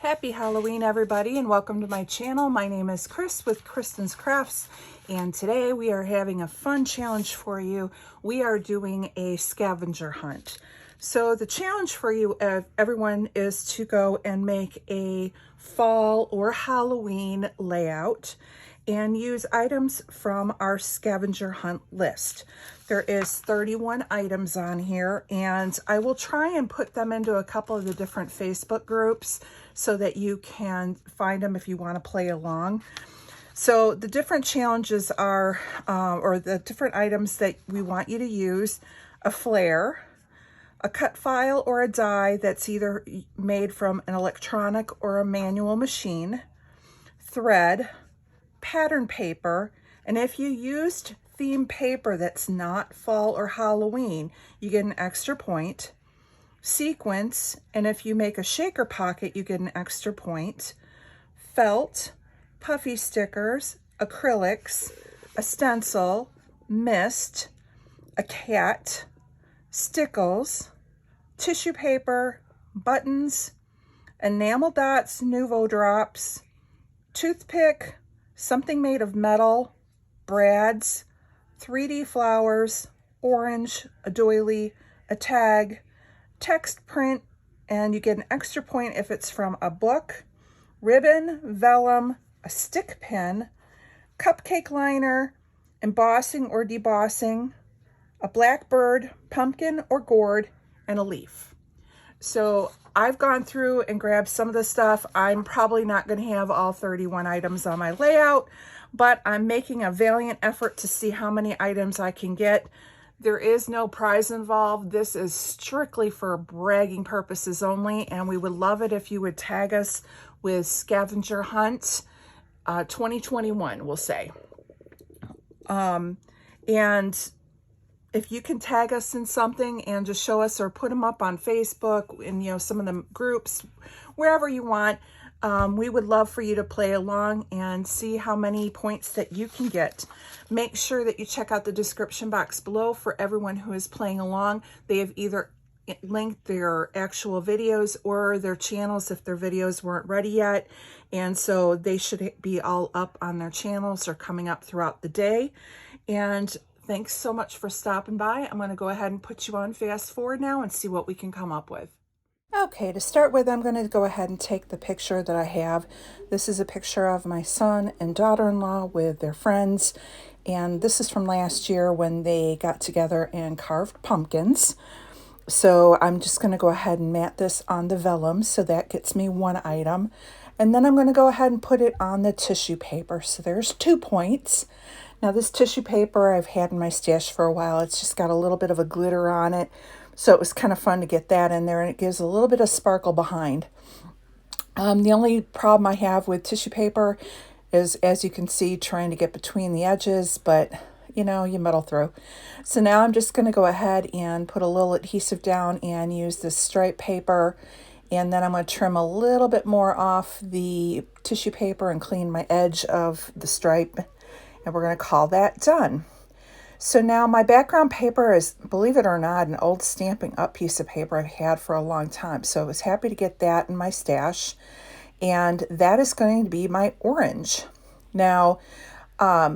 Happy Halloween, everybody, and welcome to my channel. My name is Chris with Kristen's Crafts, and today we are having a fun challenge for you. We are doing a scavenger hunt. So the challenge for you, everyone, is to go and make a fall or Halloween layout and use items from our scavenger hunt list. There is 31 items on here, and I will try and put them into a couple of the different Facebook groups so that you can find them if you want to play along. So the different challenges are, or the different items that we want you to use: a Flair, a cut file or a die that's either made from an electronic or a manual machine, thread, pattern paper, and if you used theme paper that's not fall or Halloween, you get an extra point. Sequins, and if you make a shaker pocket, you get an extra point. Felt, Puffy Stickers, Acrylics, a Stencil, Mist, a cat, Stickles, tissue paper, buttons, enamel dots, Nuvo drops, toothpick, something made of metal, brads, 3D flowers, orange, a doily, a tag, text print, and you get an extra point if it's from a book, ribbon, vellum, a stick pin, cupcake liner, embossing or debossing, a blackbird, pumpkin or gourd, and a leaf. So I've gone through and grabbed some of the stuff. I'm probably not going to have all 31 items on my layout, but I'm making a valiant effort to see how many items I can get. There is no prize involved. This is strictly for bragging purposes only, and we would love it if you would tag us with Scavenger Hunt 2021, we'll say. And if you can tag us in something and just show us or put them up on Facebook and some of the groups, wherever you want, we would love for you to play along and see how many points that you can get. Make sure that you check out the description box below for everyone who is playing along. They have either linked their actual videos or their channels if their videos weren't ready yet. And so they should be all up on their channels or coming up throughout the day. And thanks so much for stopping by. I'm going to go ahead and put you on fast forward now and see what we can come up with. Okay, to start with, I'm going to go ahead and take the picture that I have. This is a picture of my son and daughter-in-law with their friends, and this is from last year when they got together and carved pumpkins. So I'm just going to go ahead and mat this on the vellum, so that gets me one item. And then I'm going to go ahead and put it on the tissue paper. So there's 2 points. Now this tissue paper I've had in my stash for a while. It's just got a little bit of a glitter on it. So it was kind of fun to get that in there, and it gives a little bit of sparkle behind. The only problem I have with tissue paper is, as you can see, trying to get between the edges, but you muddle through. So now I'm just going to go ahead and put a little adhesive down and use this stripe paper, and then I'm going to trim a little bit more off the tissue paper and clean my edge of the stripe, and we're going to call that done. So now my background paper is, believe it or not, an old Stampin' Up piece of paper I've had for a long time. So I was happy to get that in my stash. And that is going to be my orange. Now,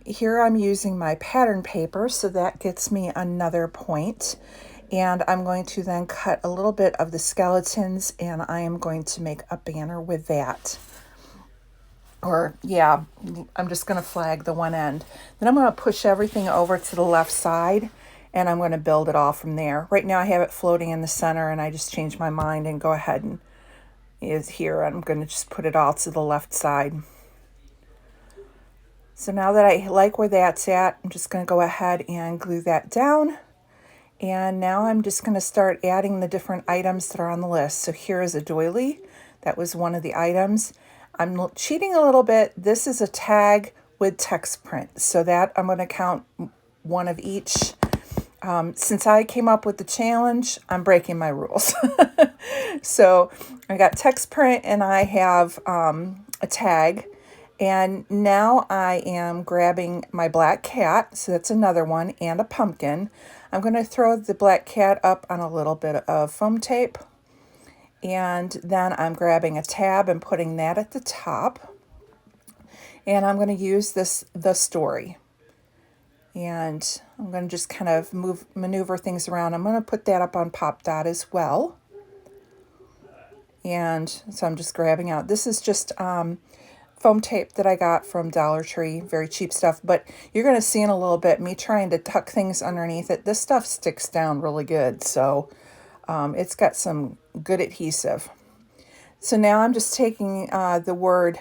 here I'm using my pattern paper, so that gets me another point. And I'm going to then cut a little bit of the skeletons, and I am going to make a banner with that. Or, yeah, I'm just going to flag the one end. Then I'm going to push everything over to the left side, and I'm going to build it all from there. Right now I have it floating in the center, and I just changed my mind and go ahead and is here. I'm going to just put it all to the left side. So now that I like where that's at, I'm just going to go ahead and glue that down. And now I'm just going to start adding the different items that are on the list. So here is a doily. That was one of the items. I'm cheating a little bit. This is a tag with text print, so that I'm going to count one of each. Since I came up with the challenge, I'm breaking my rules. So I got text print and I have a tag. And now I am grabbing my black cat, so that's another one, and a pumpkin. I'm going to throw the black cat up on a little bit of foam tape. And then I'm grabbing a tab and putting that at the top. And I'm going to use the story. And I'm going to just kind of maneuver things around. I'm going to put that up on Pop Dot as well. And so I'm just grabbing out. This is just foam tape that I got from Dollar Tree. Very cheap stuff. But you're going to see in a little bit me trying to tuck things underneath it. This stuff sticks down really good. So it's got some good adhesive. So now I'm just taking the word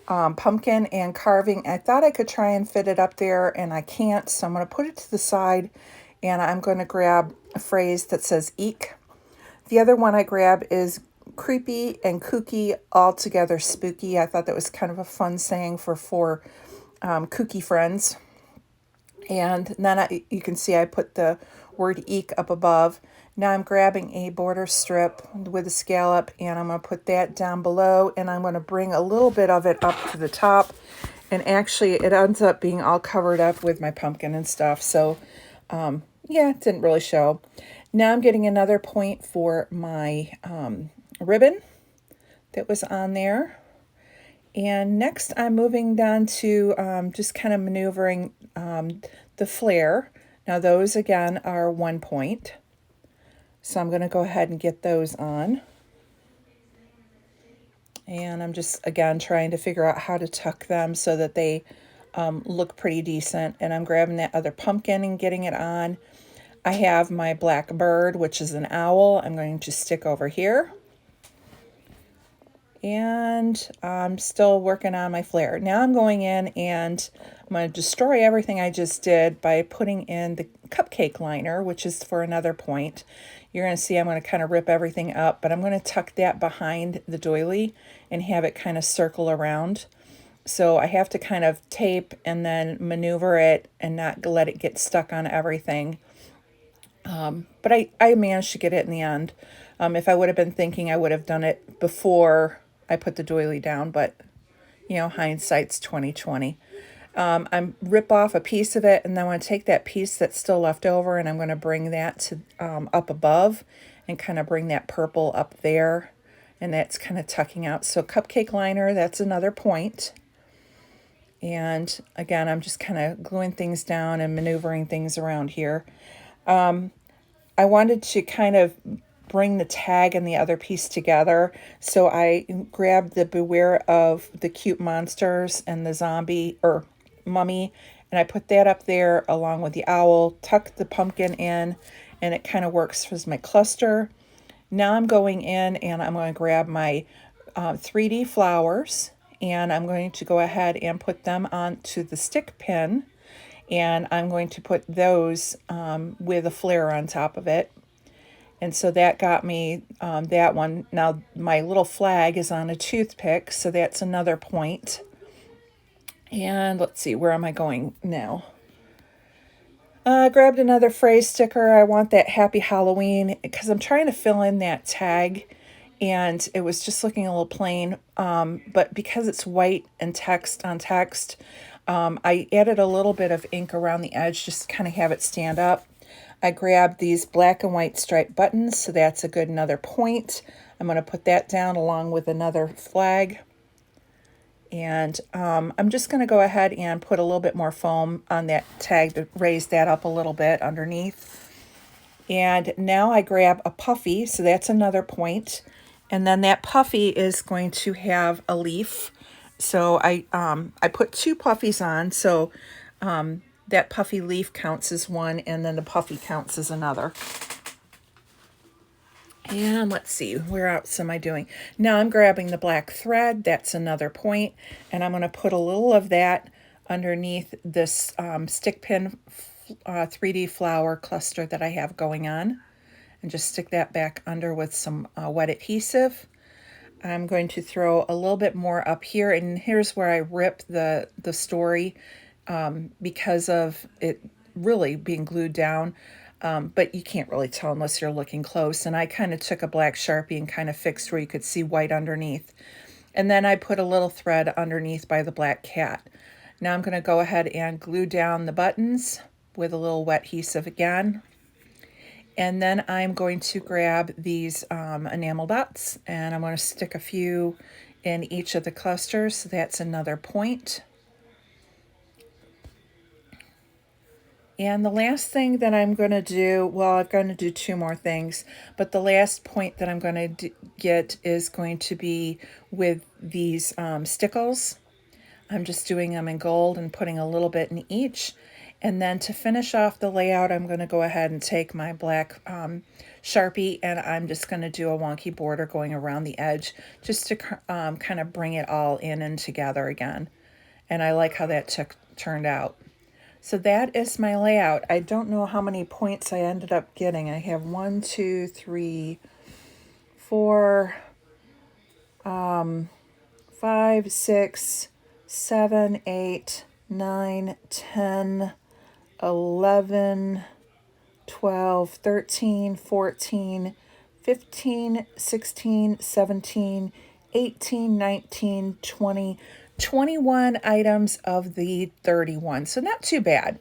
pumpkin and carving. I thought I could try and fit it up there, and I can't. So I'm going to put it to the side, and I'm going to grab a phrase that says eek. The other one I grab is creepy and kooky, all together spooky. I thought that was kind of a fun saying for four kooky friends. And then you can see I put the word eek up above. Now I'm grabbing a border strip with a scallop, and I'm going to put that down below, and I'm going to bring a little bit of it up to the top. And actually, it ends up being all covered up with my pumpkin and stuff. So, yeah, it didn't really show. Now I'm getting another point for my ribbon that was on there. And next I'm moving down to just kind of maneuvering the Flair. Now those again are 1 point. So I'm going to go ahead and get those on. And I'm just, again, trying to figure out how to tuck them so that they look pretty decent. And I'm grabbing that other pumpkin and getting it on. I have my black bird, which is an owl. I'm going to stick over here. And I'm still working on my Flair. Now I'm going in and I'm going to destroy everything I just did by putting in the cupcake liner, which is for another point. You're going to see I'm going to kind of rip everything up, but I'm going to tuck that behind the doily and have it kind of circle around. So I have to kind of tape and then maneuver it and not let it get stuck on everything. But I managed to get it in the end. If I would have been thinking, I would have done it before I put the doily down, but you know, hindsight's 20/20. I'm rip off a piece of it, and then I'm going to take that piece that's still left over, and I'm going to bring that to up above and kind of bring that purple up there, and that's kind of tucking out. So cupcake liner, that's another point. And again, I'm just kind of gluing things down and maneuvering things around here. I wanted to kind of bring the tag and the other piece together. So I grabbed the Beware of the Cute Monsters and the zombie or mummy, and I put that up there along with the owl, tucked the pumpkin in, and it kind of works as my cluster. Now I'm going in and I'm going to grab my 3D flowers, and I'm going to go ahead and put them onto the stick pin, and I'm going to put those with a Flair on top of it. And so that got me that one. Now my little flag is on a toothpick, so that's another point. And let's see, where am I going now? I grabbed another phrase sticker. I want that Happy Halloween because I'm trying to fill in that tag, and it was just looking a little plain. But because it's white and text on text, I added a little bit of ink around the edge just to kind of have it stand up. I grabbed these black and white striped buttons, so that's a good another point. I'm going to put that down along with another flag. And I'm just going to go ahead and put a little bit more foam on that tag to raise that up a little bit underneath. And now I grab a puffy, so that's another point. And then that puffy is going to have a leaf. So I put 2 puffies on, so that puffy leaf counts as one, and then the puffy counts as another. And let's see, where else am I doing? Now I'm grabbing the black thread, that's another point, and I'm going to put a little of that underneath this stick pin 3D flower cluster that I have going on, and just stick that back under with some wet adhesive. I'm going to throw a little bit more up here, and here's where I rip the story because of it really being glued down. But you can't really tell unless you're looking close. And I kind of took a black Sharpie and kind of fixed where you could see white underneath. And then I put a little thread underneath by the black cat. Now I'm going to go ahead and glue down the buttons with a little wet adhesive again. And then I'm going to grab these enamel dots, and I'm going to stick a few in each of the clusters. So that's another point. And the last thing that I'm going to do, well, I'm going to do two more things, but the last point that I'm going to get is going to be with these Stickles. I'm just doing them in gold and putting a little bit in each. And then to finish off the layout, I'm going to go ahead and take my black Sharpie, and I'm just going to do a wonky border going around the edge just to kind of bring it all in and together again. And I like how that turned out. So that is my layout. I don't know how many points I ended up getting. I have 1, 2, 3, 4, 5, 6, 7, 8, 9, 10, 11, 12, 13, 14, 15, 16, 17, 18, 19, 20, 21 items of the 31. So not too bad.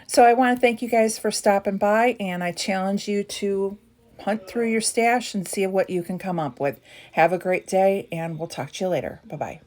So I want to thank you guys for stopping by, and I challenge you to hunt through your stash and see what you can come up with. Have a great day, and we'll talk to you later. Bye-bye.